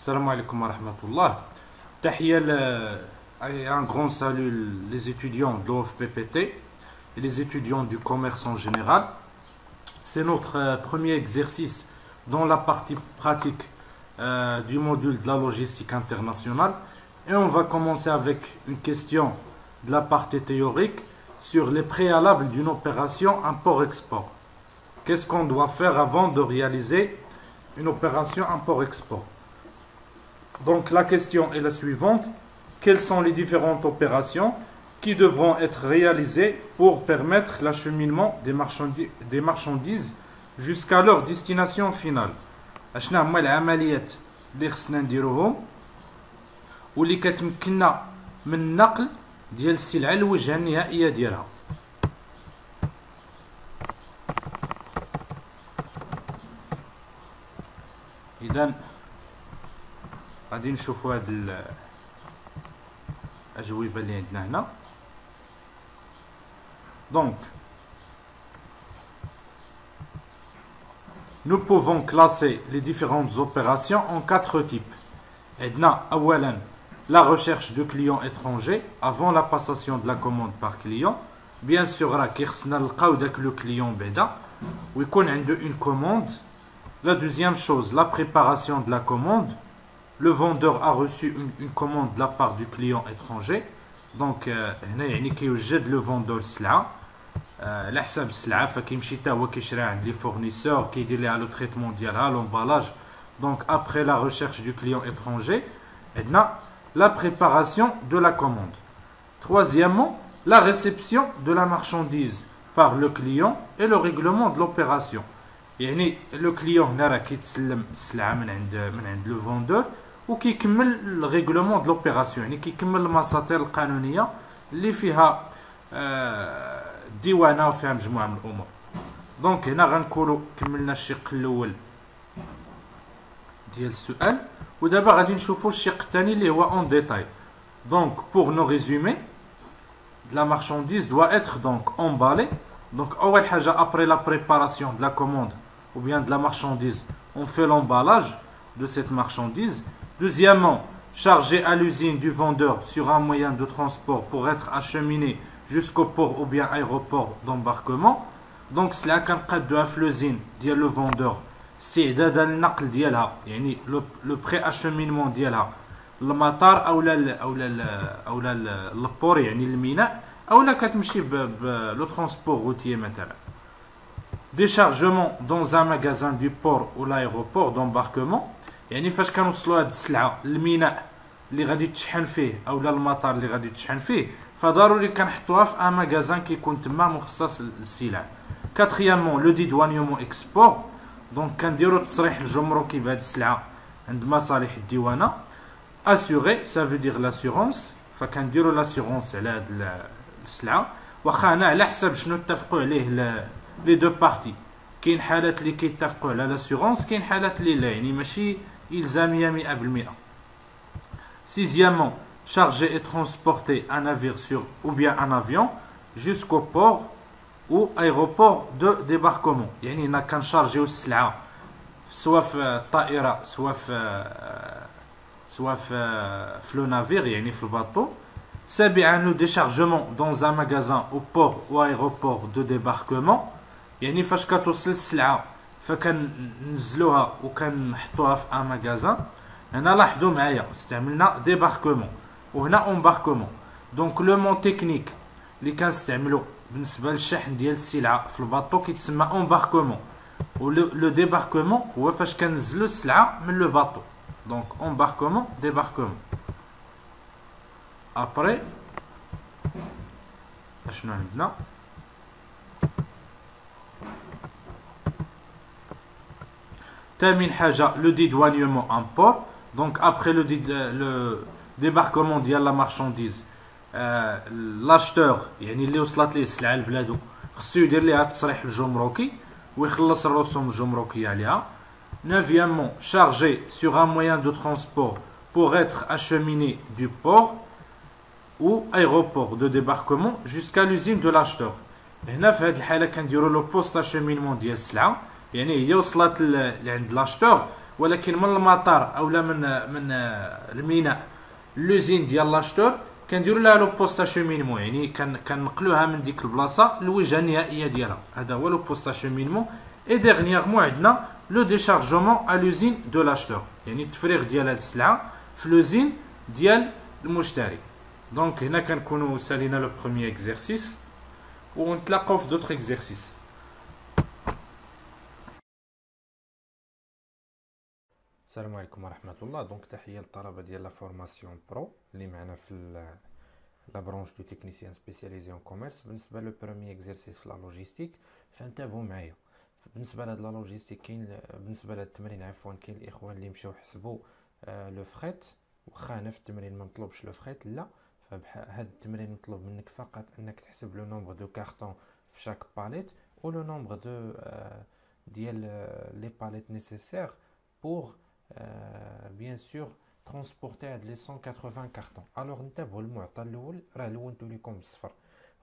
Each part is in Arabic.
Salam alaikum wa rahmatullah. Tahia et un grand salut les étudiants de l'OFPPT et les étudiants du commerce en général. C'est notre premier exercice dans la partie pratique du module de la logistique internationale. Et on va commencer avec une question de la partie théorique sur les préalables d'une opération import-export. Qu'est-ce qu'on doit faire avant de réaliser une opération import-export? Donc la question est la suivante. Quelles sont les différentes opérations qui devront être réalisées pour permettre l'acheminement des marchandises jusqu'à leur destination finale? أشنا هما العمليات اللي خصنا نديروهم واللي كتمكننا من النقل ديال السلعة للوجهة النهائية ديالها. إذا غادي نشوفوا هاد الأجوبة اللي عندنا هنا. Donc nous pouvons classer les différentes opérations en 4 types. عندنا أولا la recherche de clients étrangers avant la passation de la commande par client. Bien sûr راه كيخصنا نلقاو داك لو كليون بعدا ويكون عنده une commande. La deuxième chose, la préparation de la commande. Le vendeur a reçu une commande de la part du client étranger. Donc هنا يعني كيوجد le vendeur السلعة على حساب السلعة فكيمشي حتى هو كيشريها عند لي فورنيسور كيدير ليها لو تريتمون ديالها l'emballage. Donc après la recherche du client étranger عندنا la préparation de la commande. Troisièmement, la réception de la marchandise par le client et le règlement de l'opération. يعني لو كليون هنا راه كيتسلم السلعه من عند لو فوندور وكيكمل الريغلومون دو لوبيراسيون يعني كيكمل المساطير القانونيه اللي فيها ديوانه وفيها مجموعه من الامور. دونك هنا غنكونوا كملنا الشق الاول ديال السؤال ودابا غادي نشوفوا الشق الثاني اللي هو اون ديتاي. دونك pour nos résumés la marchandise doit être donc emballée. Donc اول حاجه après la préparation de la commande ou bien de la marchandise, on fait l'emballage de cette marchandise. Deuxièmement, charger à l'usine du vendeur sur un moyen de transport pour être acheminé jusqu'au port ou bien aéroport d'embarquement. Donc cela كنقادوها في l'usine ديال le vendeur استعدادا للنقل ديالها يعني le pré-acheminement ديالها للمطار او للبور يعني الميناء او لا كتمشي لو ترونسبور روتيي مثلا. Déchargement dans un magasin du port ou l'aéroport d'embarquement يعني فاش كنوصلوا هاد السلعه للميناء اللي غادي تشحن فيه او المطار اللي غادي تشحن فيه فضروري كنحطوها في ان ماغازان كيكون تما مخصص للسلع. Quatrièmement, le dédouanement export. Donc كنديروا التصريح الجمركي بهاد السلعه عند مصالح الديوانه. Assurer, ça veut dire l'assurance. فكنديروا l'assurance على هاد السلعه واخا هنا على حسب شنو اتفقوا عليه لي دو بارتي. كاين حالات اللي كيتفقوا على لاسيغونس كاين حالات اللي لا يعني ماشي الزاميه 100%. Sixièmement, charger et transporter un navire ou bien un avion jusqu'au port ou aéroport de débarquement. يعني هنا كنشارجيو السلعه سواء في الطائره سواء في لو نافير يعني في الباطو. سابعا le déchargement dans un magasin au port ou aéroport de débarquement. يعني فاش كتوصل السلعه فكننزلوها وكنحطوها في ان ماغازان. هنا لاحظوا معايا استعملنا ديباركمون وهنا امباركمون. دونك لو مون تكنيك اللي كنستعملو بالنسبه للشحن ديال السلعه في الباطو كيتسمى امباركمون و لو ديباركمون هو فاش كنزلو السلعه من لو باطو. دونك امباركمون ديباركمون. ابري اشنو عندنا تامين حاجه لو ديدوانيومون ان بور. دونك ابري لو ديباركمون ديال لا مارشانديز لاشتور يعني اللي وصلت ليه السلعه لبلادو خصو يدير ليها التصريح الجمركي ويخلص الرسوم الجمركيه عليها. Neuvièmement, charger sur un moyen de transport pour être acheminé du port ou aéroport de débarquement jusqu'à l'usine de l'acheteur. هنا في هذه الحاله كنديروا لو بوست اشيمينمون ديال السلعه يعني هي وصلت لعند لاشتور ولكن من المطار اولا من الميناء لوزين ديال لاشتور كنديروا لها لو بوست اشومينمون، يعني كنقلوها من ديك البلاصه للوجهه النهائيه ديالها. هذا هو لو بوست اشومينمون. اي ديغنييغمون عندنا لو ديشارجمون ا لوزين دو لاشتور، يعني التفريغ ديال هاد السلعه في لوزين ديال المشتري. دونك هنا كنكونوا سالينا لو بروميير اكزرسيس ونتلاقاو في دوطخ اكزرسيس. السلام عليكم ورحمه الله. دونك تحيه للطلبه ديال لا فورماسيون برو اللي معنا في لا برونش دو تكنيسيان سبيسياليزي اون كوميرس. بالنسبه لو بروميير اكزرسيس في لا لوجيستيك فانتبهوا معايا. بالنسبه لهاد لا لوجيستيك كاين، بالنسبه لهاد التمرين عفوا، كاين الاخوان اللي مشاو حسبوا لو فريت، واخا هنا في التمرين ما مطلوبش لو فريت، لا، فهاد التمرين مطلوب منك فقط انك تحسب لو نومبر دو كارطون في شاك باليت و لو نومبر دو ديال لي باليت نيسيسير بور بيان سور ترونسبورتي هاد لي 180 كارطون. الوغ انتبهوا، المعطى الاول راه لونتو ليكم بالصفر.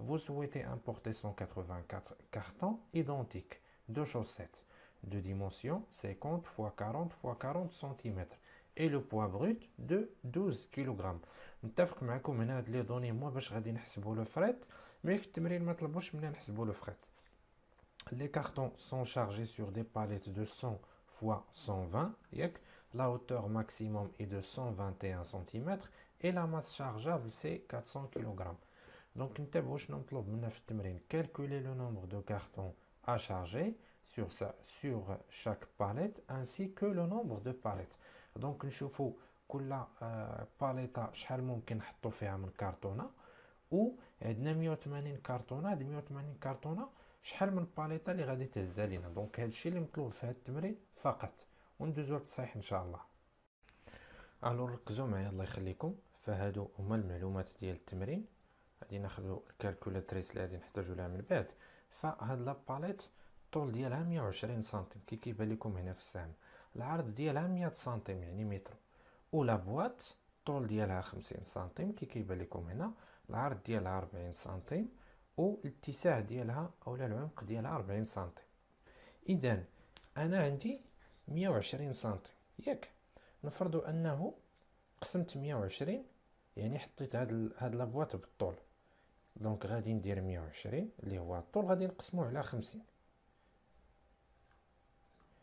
Vous souhaitez importer 184 cartons identiques de chaussettes de dimension 50 x 40 x 40 cm et le poids brut de 12 kg. نتفق معكم هنا هاد لي دوني مو باش غادي نحسبوا لو فريت، مي في التمرين ما طلبوش منا نحسبوا لو فريت. Les cartons sont chargés sur des palettes de 100 x 120 ياك. La hauteur maximum est de 121 cm et la masse chargeable c'est 400 kg. Donc نتبعوا شنو مطلوب منا في التمرين. calculer le nombre de cartons à charger sur chaque palette ainsi que le nombre de palettes. Donc نشوفوا كل باليطه شحال ممكن نحطوا فيها من كرتونه، و عندنا 180 كرتونه. هاد 180 كرتونه شحال من باليطه اللي غادي تهزها لينا. دونك هادشي اللي مطلوب في هاد التمرين فقط، وندوزو للتصحيح ان شاء الله. الو ركزوا معايا الله يخليكم، فهادو هما المعلومات ديال التمرين. غادي ناخذوا الكالكولاتريس اللي غادي نحتاجو لها من بعد. فهاد لاباليت الطول ديالها 120 سنتيم كي كيبان لكم هنا في السهم، العرض ديالها 100 سنتيم يعني متر، ولا بواط الطول ديالها 50 سنتيم كي كيبان لكم هنا، العرض ديالها 40 سنتيم، والاتساع ديالها اولا العمق ديالها 40 سنتيم. اذا انا عندي 120 سنتيم ياك. نفرضوا انه قسمت 120، يعني حطيت هاد لابواط بالطول. دونك غادي ندير 120 اللي هو الطول غادي نقسموه على 50.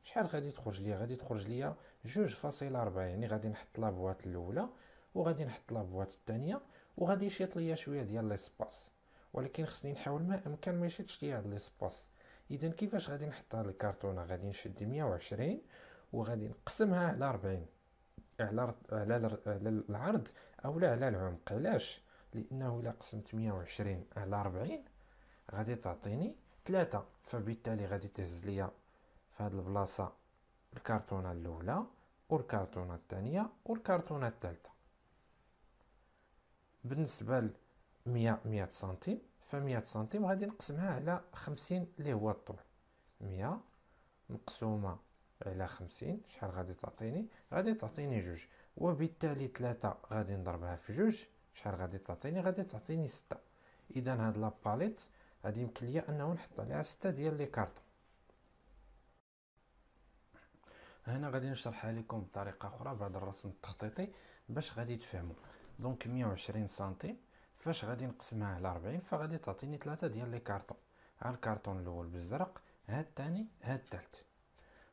شحال غادي تخرج ليا؟ غادي تخرج ليا 2.4، يعني غادي نحط لابواط الاولى وغادي نحط لابواط الثانيه، وغادي يشيط ليا شويه ديال ليسباس، ولكن خصني نحاول ما امكن ما يشيطش ليا هاد ليسباس. اذا كيفاش غادي نحط هاد الكرتونه؟ غادي نشد 120 وغادي نقسمها على 40 على العرض اولا على العمق. علاش؟ لانه الا قسمت 120 على 40 غادي تعطيني 3، فبالتالي غادي تهز ليا في هاد البلاصه الكرتونه الاولى والكرتونه الثانيه والكرتونه الثالثه. بالنسبه ل 100 سنتيم، ف 100 سنتيم غادي نقسمها على 50 اللي هو الطول. 100 مقسومه على 50 شحال غادي تعطيني؟ غادي تعطيني 2، وبالتالي 3 غادي نضربها في 2 شحال غادي تعطيني؟ غادي تعطيني 6. اذا هاد لاباليت غادي يمكن ليا انه نحط عليها 6 ديال لي كارطون. هنا غادي نشرحها لكم بطريقه اخرى بعد الرسم التخطيطي باش غادي تفهموا. دونك 120 سنتيم فاش غادي نقسمها على 40 فغادي تعطيني 3 ديال لي كارطون. ها الكارطون الاول بالزرق، ها الثاني، ها الثالث.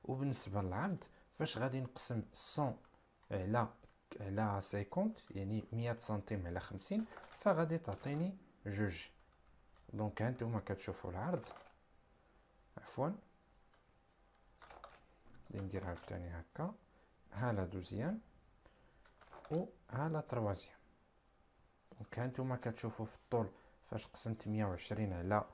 وبالنسبه للعرض فاش غادي نقسم 100 على 50، يعني 100 سنتيم على 50، فغادي تعطيني 2. دونك هانتوما كتشوفوا العرض، عفوا نديرها الثاني هكا، ها لا دوزيام و ها لا تروازيام. دونك هانتوما كتشوفوا في الطول فاش قسمت 120 على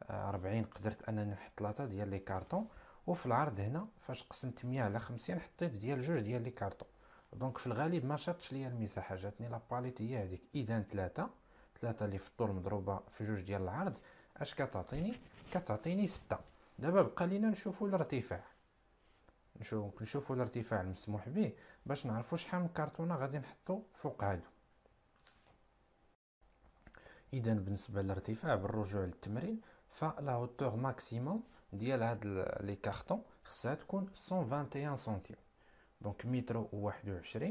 40 قدرت انني نحط 3 ديال لي كارطون، وفي العرض هنا فاش قسمت 100 على 50 حطيت ديال 2 ديال لي كارطون. دونك في الغالب ما شاطش ليا المساحه، جاتني لاباليت هي هذيك. اذا 3 اللي في الطول مضروبه في 2 ديال العرض اش كتعطيني؟ كتعطيني 6. دابا بقى لينا نشوفوا الارتفاع، نشوفوا الارتفاع المسموح به باش نعرفوا شحال من كرتونه غادي نحطوا فوق هادو. اذا بالنسبه للارتفاع بالرجوع للتمرين، فلا هوتور ماكسيموم ديال هاد لي كارطون خصها تكون 121 سنتيم. دونك متر و21،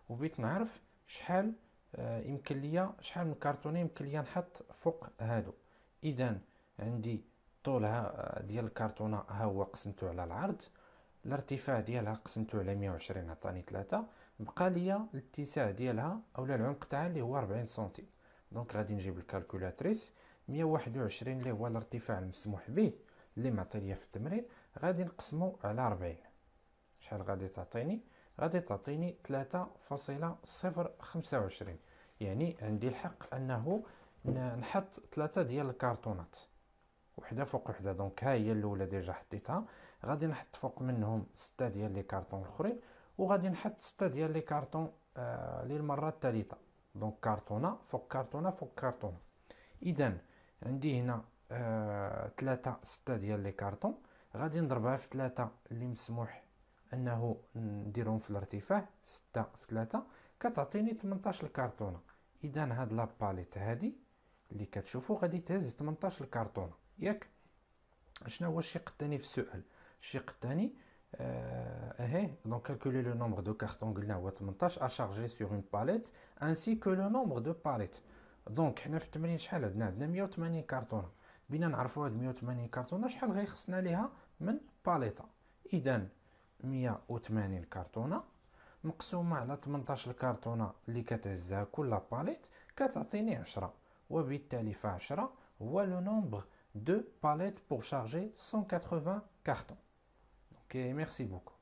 وبغيت نعرف شحال يمكن ليا، شحال من كارطوني يمكن ليا نحط فوق هادو. اذا عندي طولها ديال الكرتونه ها هو قسمته على العرض، الارتفاع ديالها قسمته على 120 عطاني 3، بقى ليا الاتساع ديالها اولا العمق تاعها اللي هو 40 سنتيم. دونك غادي نجيب الكالكولاتريس، 121 اللي هو الارتفاع المسموح به اللي معطي ليا في التمرين، غادي نقسمو على 40. شحال غادي تعطيني؟ غادي تعطيني 3.025. يعني عندي الحق انه نحط 3 ديال الكرتونات وحده فوق وحده. دونك ها هي الاولى ديجا حطيتها، غادي نحط فوق منهم 6 ديال لي كارطون الاخرين، وغادي نحط 6 ديال لي كارطون للمره الثالثه. دونك كارطونه فوق كارطونه فوق كارطونه. اذا عندي هنا 6 ديال لي كارطون، غادي نضربها في 3 اللي مسموح انه نديرهم في الارتفاع، 6 في 3 كتعطيني 18 الكرتونه. اذا هاد لاباليت هادي اللي كتشوفوا غادي تهز 18 الكرتونه ياك. شنو هو الشق الثاني في السؤال؟ الشق الثاني اهي دونك كالكولي لو نومبر دو كارطون قلنا هو 18 ا شارجي سور اون باليت انسي كو لو نومبر دو باليت. دونك حنا في التمرين شحال عندنا 180 كرتونه، بينا نعرفوا هاد 180 كرتونه شحال غيخصنا ليها من باليطه. اذا 180 كرتونه مقسومه على 18 كرتونه اللي كتهزها كل باليت كتعطيني 10، وبالتالي ف 10 هو لو نومبر de palettes pour charger 180 cartons. Ok, merci beaucoup.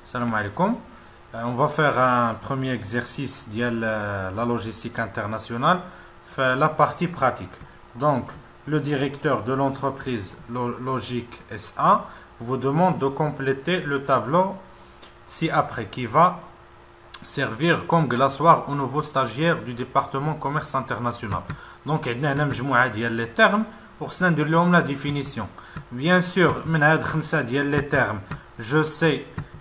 Salam alaikum. On va faire un premier exercice de la logistique internationale, la partie pratique. Donc, le directeur de l'entreprise Logique SA vous demande de compléter le tableau ci-après qui va servir comme glaçoire aux nouveaux stagiaires du département commerce international. Donc, il y a les termes pour la définition. Bien sûr, les termes, je sais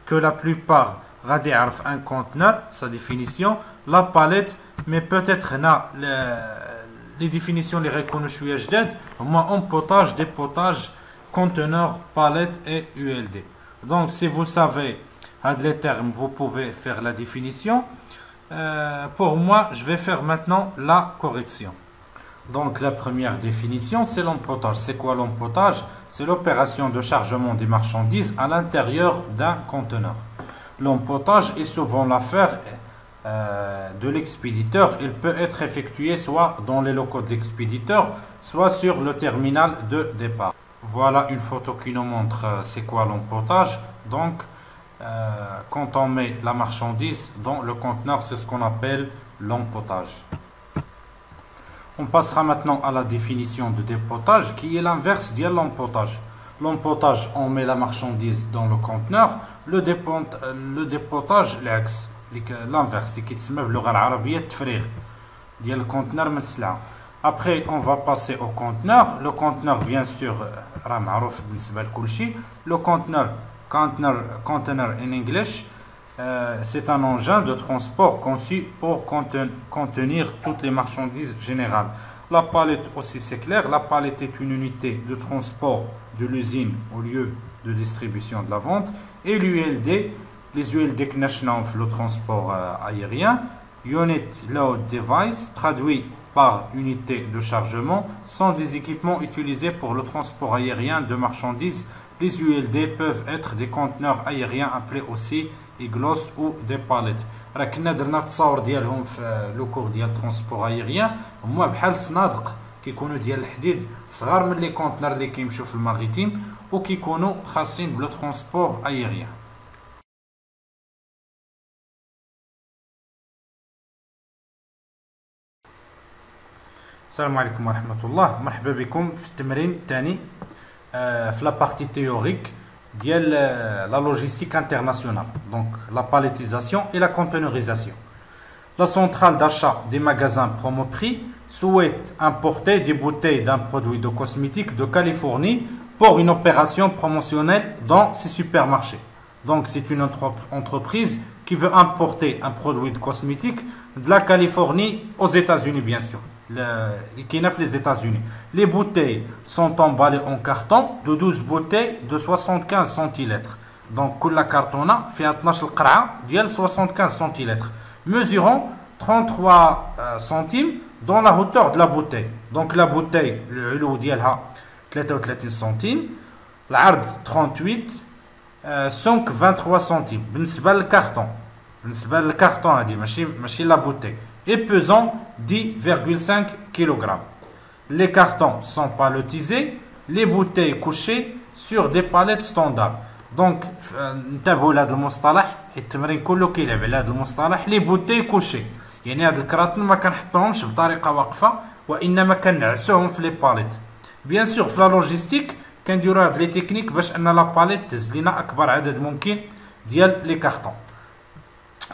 que la plupart غادي يعرف un conteneur, sa définition, la palette, mais peut-être les définitions les reconnues شوية جداد هما empotage, dépotage, conteneur, palette et ULD. Donc, si vous savez les termes, vous pouvez faire la définition. Pour moi, je vais faire maintenant la correction. Donc, la première définition, c'est l'empotage. C'est quoi l'empotage? C'est l'opération de chargement des marchandises à l'intérieur d'un conteneur. L'empotage est souvent l'affaire de l'expéditeur. Il peut être effectué soit dans les locaux de l'expéditeur, soit sur le terminal de départ. Voilà une photo qui nous montre c'est quoi l'empotage. Donc, quand on met la marchandise dans le conteneur, c'est ce qu'on appelle l'empotage. On passera maintenant à la définition de dépotage qui est l'inverse de l'empotage. L'empotage, on met la marchandise dans le conteneur. Le dépotage, l'inverse, qui est le conteneur. Après, on va passer au conteneur. Le conteneur, bien sûr, le container in English, c'est un engin de transport conçu pour contenir toutes les marchandises générales. La palette aussi, c'est clair. La palette est une unité de transport de l'usine au lieu de distribution de la vente. Et l'ULD, les ULD le transport aérien. Unit Load Device, traduit par unité de chargement, sont des équipements utilisés pour le transport aérien de marchandises. Les ULD peuvent être des conteneurs aériens appelés aussi iglos ou des palettes. راكنا درنا التصاور ديالهم في لو كور ديال الترونسبور ايريان، هما بحال صنادق كيكونوا ديال الحديد صغار من لي كونتنر اللي كيمشيو في الماريتيم وكيكونوا خاصين بلو ترونسبور ايريان. السلام عليكم ورحمة الله، مرحبا بكم في التمرين الثاني في لا بارتي تhéorique ديال la logistique internationale, donc la palettisation et la conteneurisation. La centrale d'achat des magasins Promoprix souhaite importer des bouteilles d'un produit de cosmétique de Californie pour une opération promotionnelle dans ses supermarchés. Donc c'est une entreprise qui veut importer un produit de cosmétique de la Californie aux États-Unis, bien sûr. اللي كاينه في les États-Unis. Les bouteilles sont emballées en carton de 12 bouteilles de 75 centilitres. Donc كل كرتونه فيها 12 قرعه ديال 75 centilitres mesurant 33 centimes dans la hauteur de la bouteille. Donc la bouteille العلو ديالها 33 centimes, العرض 38, السمك 23 centimes بالنسبه للكارطون هادي ماشي لا بوتي et pesant 10,5 kg. Les cartons sont paletisés, les bouteilles couchées sur des palettes standards. دونك انتبهوا لهذا المصطلح، التمرين كله كيلعب على هذا المصطلح لي بوتي كوشي، يعني هاد الكراطن ما كنحطوهمش بطريقه واقفه وانما كنعسوهم في لي باليت. بيان سور في لا لوجيستيك كنديروا هاد لي تكنيك باش ان لا باليت تهز لينا اكبر عدد ممكن ديال لي كارطون.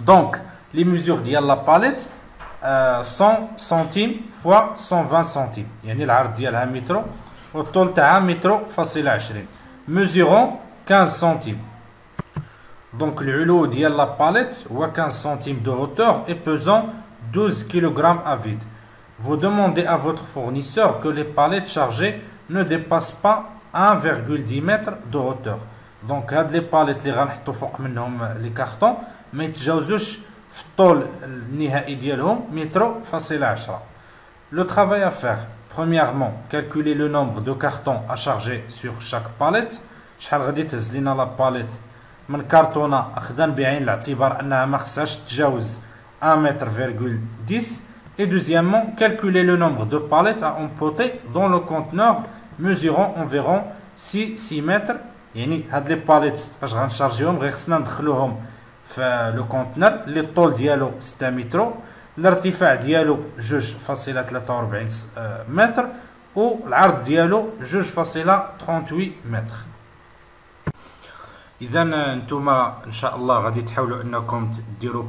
دونك لي ميزور ديال لا باليت 100 سنتيم فوا 120 سنتيم، يعني العرض ديالها متر والطول تاعها متر فاصله 20 mesurant 15 centimes. Donc العلو ديال لا باليت هو 15 centimes de hauteur et pesant 12 kg à vide. Vous demandez à votre fournisseur que les palettes chargées ne dépassent pas 1,10 mètre de hauteur. Donc هاد لي باليت اللي غنحطو فوق منهم لي كارطون ما يتجاوزوش في الطول النهائي ديالهم متر فاصله 10. Le travail à faire: premièrement, calculer le nombre de cartons à charger sur chaque palette. شحال غادي تهز لينا لا باليت من كرتونه اخذا بعين الاعتبار انها ما خصهاش تجاوز 1 متر فيرغول 10. Et deuxièmement, calculer le nombre de palettes à emporter dans le conteneur mesurant environ 6 mètres. يعني هاد لي باليت فاش غنشارجيهم غير خصنا ندخلوهم في لو كونتنر اللي الطول ديالو 6 متر، الارتفاع ديالو 2.43 متر والعرض ديالو 2.38 متر. اذا نتوما ان شاء الله غادي تحاولوا انكم ديروا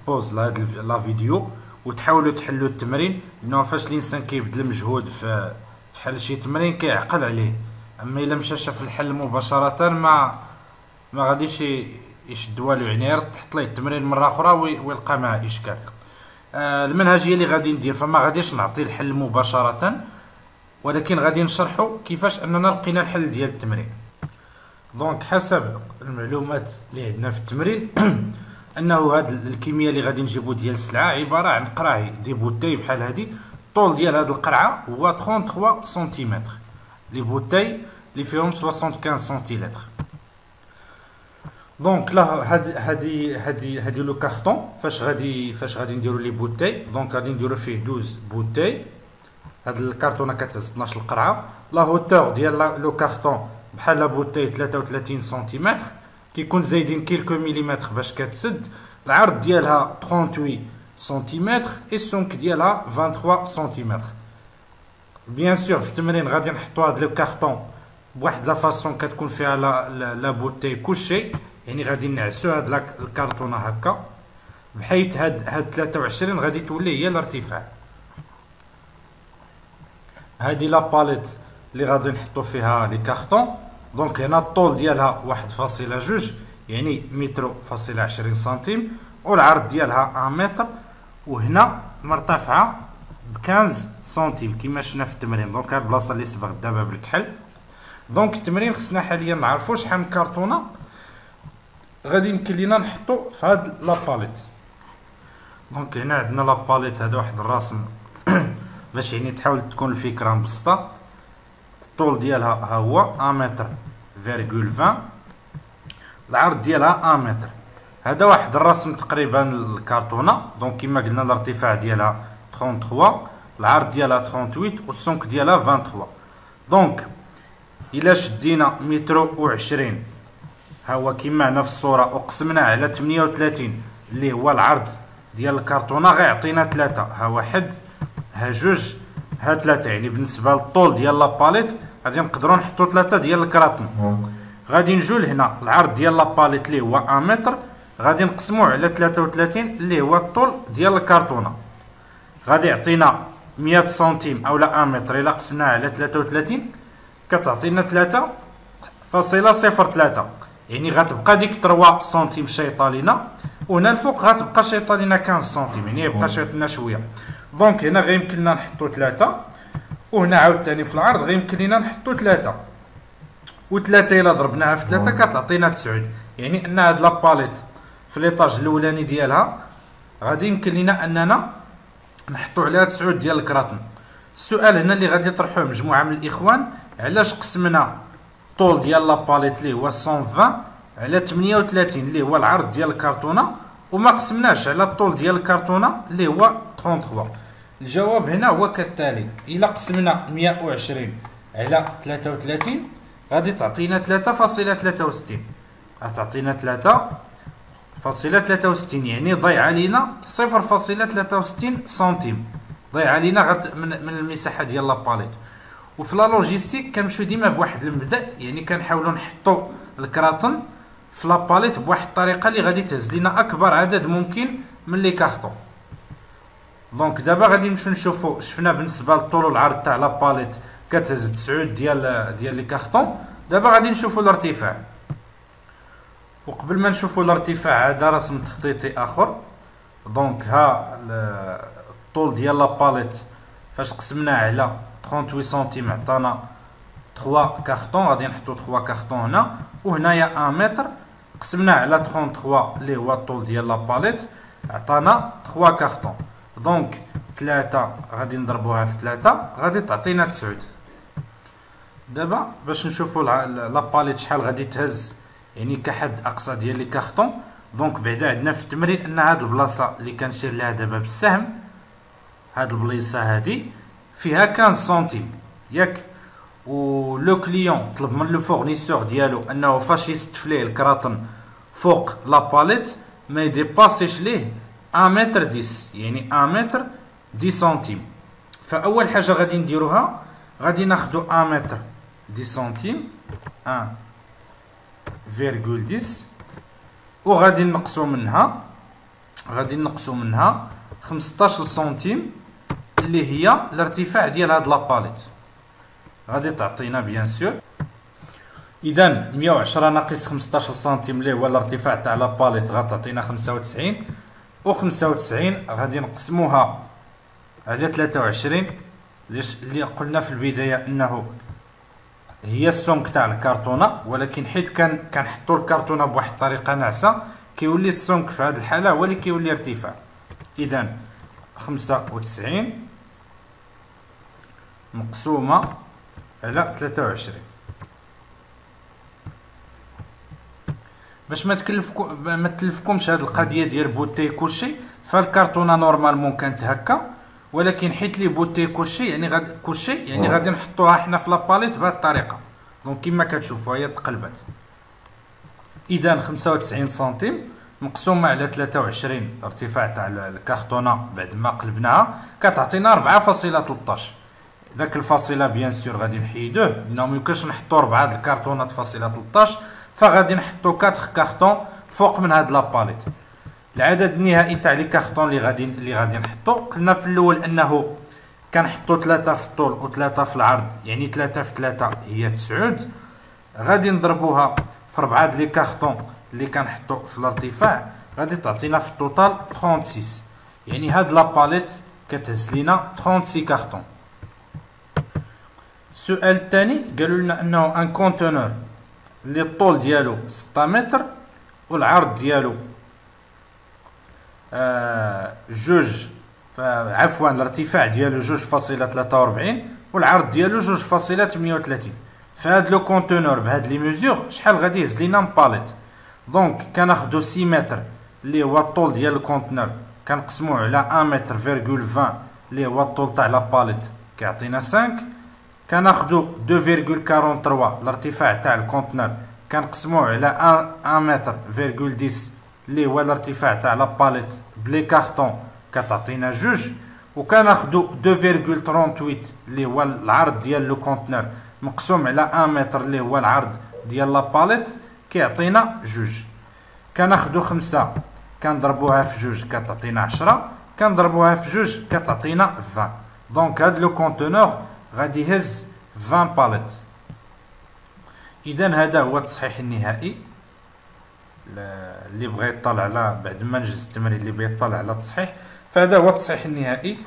بوز لهاد لا فيديو وتحاولوا تحلوا التمرين، لانه فاش الانسان كيبذل مجهود في حل شي تمرين كيعقل عليه، اما الا مشى شاف الحل مباشره ما غاديش يشد والو، يعني تحط ليه التمرين مره اخرى ويلقى معاه اشكال. المنهجيه اللي غادي ندير فما غاديش نعطي الحل مباشره، ولكن غادي نشرحوا كيفاش اننا لقينا الحل ديال التمرين. دونك حسب المعلومات اللي عندنا في التمرين انه هاد الكميه اللي غادي نجيبو ديال السلعه عباره عن قراعي دي بوتي بحال هادي، الطول ديال هاد القرعه هو 33 سنتيمتر، لي بوتي اللي فيهم 75 سنتيلتر. دونك لا هادي لو كارطون فاش غادي نديرو لي بوتي. دونك غادي نديرو فيه 12 بوتي، هاد الكرتونه كتهز 12 القرعه. لا هوتور ديال لو كارطون بحال لا بوتي 33 سنتيمتر، كيكون زايدين كيلكو مليمتر باش كتسد. العرض ديالها 38 سنتيمتر اي السمك ديالها 23 سنتيمتر. بيان سور في التمرين غادي نحطو هاد لو كارطون بواحد لا فاصون كتكون فيها لا بوتي كوشي، يعني غادي نعسو هاد الكرتونه هكا بحيث هاد 23 غادي تولي هي الارتفاع. هادي لا باليت اللي غادي نحطو فيها لي كارطون. دونك هنا الطول ديالها 1.2 يعني متر فاصله 20 سنتيم، والعرض ديالها 1 متر، وهنا مرتفعه ب 15 سنتيم كما شفنا في التمرين. دونك هاد البلاصه اللي صبغت دابا بالكحل. دونك التمرين خصنا حاليا نعرفو شحال من كرتونه غادي يمكن لينا نحطو في هاد لا باليت. دونك هنا عندنا لا باليت، هذا واحد الرسم باش يعني تحاول تكون الفكره مبسطه. الطول ديالها ها هو 1 متر فيرغول 20، العرض ديالها 1 متر. هذا واحد الرسم تقريبا الكرتونه. دونك كما قلنا الارتفاع ديالها 33، العرض ديالها 38 والسمك ديالها 23. دونك الا شدينا متر و20 ها هو كما هنا في الصوره وقسمنا على 38 اللي هو العرض ديال الكرتونه غيعطينا 3، ها واحد ها جوج ها 3. يعني بالنسبه للطول ديال لا باليت غادي نقدروا نحطوا 3 ديال الكراطن. غادي نجيو لهنا العرض ديال لا باليت اللي هو 1 متر غادي نقسموه على 33 اللي هو الطول ديال الكرتونه، غادي يعطينا 100 سنتيم اولا 1 متر. الا قسمناه على 33 كتعطينا 3.03، يعني غتبقى ديك 3 سنتيم شايطه لينا، وهنا الفوق غتبقى شايطه لينا 15 سنتيم، يعني يبقى شايط لنا شويه. دونك هنا غيمكن لنا نحطو 3، وهنا عاوتاني في العرض غيمكن لينا نحطو 3، و3 الا ضربناها في 3 كتعطينا 9. يعني ان هاد لاباليت في ليطاج الاولاني ديالها غادي يمكن لينا اننا نحطو عليها 9 ديال الكراطن. السؤال هنا اللي غادي يطرحوه مجموعه من الاخوان، علاش قسمنا الطول ديال لاباليت اللي هو 120 على 38 اللي هو العرض ديال الكرتونه، وما قسمناش على الطول ديال الكرتونه اللي هو 33؟ الجواب هنا هو كالتالي: الا قسمنا 120 على 33 غادي تعطينا 3.63، غتعطينا 3.63، يعني ضيع علينا 0.63 سنتيم، ضيع علينا من المساحه ديال لاباليت. وفي لا لوجيستيك كنمشيو ديما بواحد المبدا، يعني كنحاولوا نحطوا الكراطن في لاباليت بواحد الطريقه اللي غادي تهز لينا اكبر عدد ممكن من لي كارطون. دونك دابا غادي نمشيو نشوفوا، شفنا بالنسبه للطول والعرض تاع لاباليت كتهز 9 ديال لي كارطون. دابا غادي نشوفوا الارتفاع، وقبل ما نشوفوا الارتفاع هذا رسم تخطيطي اخر. دونك ها الطول ديال لاباليت فاش قسمناه على 38 سنتيم عطانا 3 كارطون، غادي نحطو 3 كارطون هنا، وهنايا 1 متر قسمناه على 33 اللي هو الطول ديال لاباليت عطانا 3 كارطون. دونك 3 غادي نضربوها في 3 غادي تعطينا 9. دابا باش نشوفوا لاباليت شحال غادي تهز يعني كحد اقصى ديال لي كارطون. دونك بعدا عندنا في التمرين ان هاد البلاصه اللي كنشير لها دابا بالسهم، هاد البليصه هادي فيها 15 سنتيم ياك، و لو كليون طلب من لو فورنيسور ديالو انه فاش يستفليه الكراطن فوق لاباليت ما يديباسيش ليه 1 متر 10، يعني 1 متر 10 سنتيم. فاول حاجه غادي نديروها غادي ناخدو 1 متر 10 سنتيم 1,10 وغادي نقصو منها 15 سنتيم اللي هي الارتفاع ديال هاد لاباليت، غادي تعطينا بيان سور. اذا 110 ناقص 15 سنتيم اللي هو الارتفاع تاع لاباليت غتعطينا 95، و 95 غادي نقسموها على 23 اللي قلنا في البدايه انه هي السمك تاع الكرتونه، ولكن حيت كنحطوا الكرتونه بواحد الطريقه ناعسه كيولي السمك في هذه الحاله هو اللي كيولي ارتفاع. اذا 95 مقسومه على 23. باش ما تكلفكمش هذه القضيه ديال بوتي كلشي، فالكرتونه نورمالمون كانت هكا، ولكن حيت لي بوتي كلشي يعني غادي نحطوها حنا في لاباليت بهذه الطريقه. دونك كما كتشوفوا هي تقلبات. اذا 95 سنتيم مقسومه على 23 الارتفاع تاع الكرتونه بعد ما قلبناها كتعطينا 4.13. داك الفاصله بيان سور غادي نحيدوه لانه ميمكنش نحطوا 4 د الكرتونات فاصله 13، فغادي نحطوا 4 كارطون فوق من هاد لاباليت. العدد النهائي تاع لي كارطون اللي غادي نحطو، قلنا في الاول انه كنحطو 3 في الطول و 3 في العرض، يعني 3 في 3 هي 9. غادي نضربوها في 4 د لي كارطون اللي كنحطو في الارتفاع غادي تعطينا في التوتال 36، يعني هاد لاباليت كتهز لينا 36 كارطون. السؤال الثاني قالوا لنا انه ان كونتونور اللي الطول ديالو 6 متر والعرض ديالو عفوا الارتفاع ديالو 2.43 والعرض ديالو 2.38. فهاد لو كونتونور بهاد لي ميزور شحال غادي يهز لينا باليت؟ دونك كناخدو 6 متر اللي هو الطول ديال الكونتونور كنقسموه على 1 متر فيرغول 20 اللي هو الطول تاع لاباليت كيعطينا 5. كناخدو 2.43 الارتفاع تاع الكونتونور كنقسموه على 1 متر فيرغول 10 اللي هو الارتفاع تاع لاباليت بلي كارطون كتعطينا 2. وكناخدو 2.38 اللي هو العرض ديال لو كونتونور مقسوم على 1 متر اللي هو العرض ديال لاباليت كيعطينا 2. كناخدو 5 كنضربوها في 2 كتعطينا 10، كنضربوها في 2 كتعطينا 20. دونك هاد لو كونتونور غادي يهز 20 باليت. اذا هذا هو التصحيح النهائي. اللي بغى يطلع على بعد ما نجز التمرين اللي بغى يطلع على التصحيح، فهذا هو التصحيح النهائي.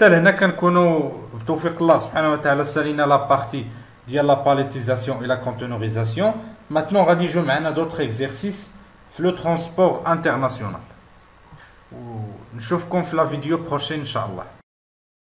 حتى لهنا كنكونوا بتوفيق الله سبحانه وتعالى سالينا لا بارتي ديال لا باليتيزاسيون اي لا كونتينوريزاسيون. ماتنون غادي يجيو معنا دوطخ اكزرسيس في لو ترونسبور انترناسيونال، ونشوفكم في لا فيديو بروشين ان شاء الله.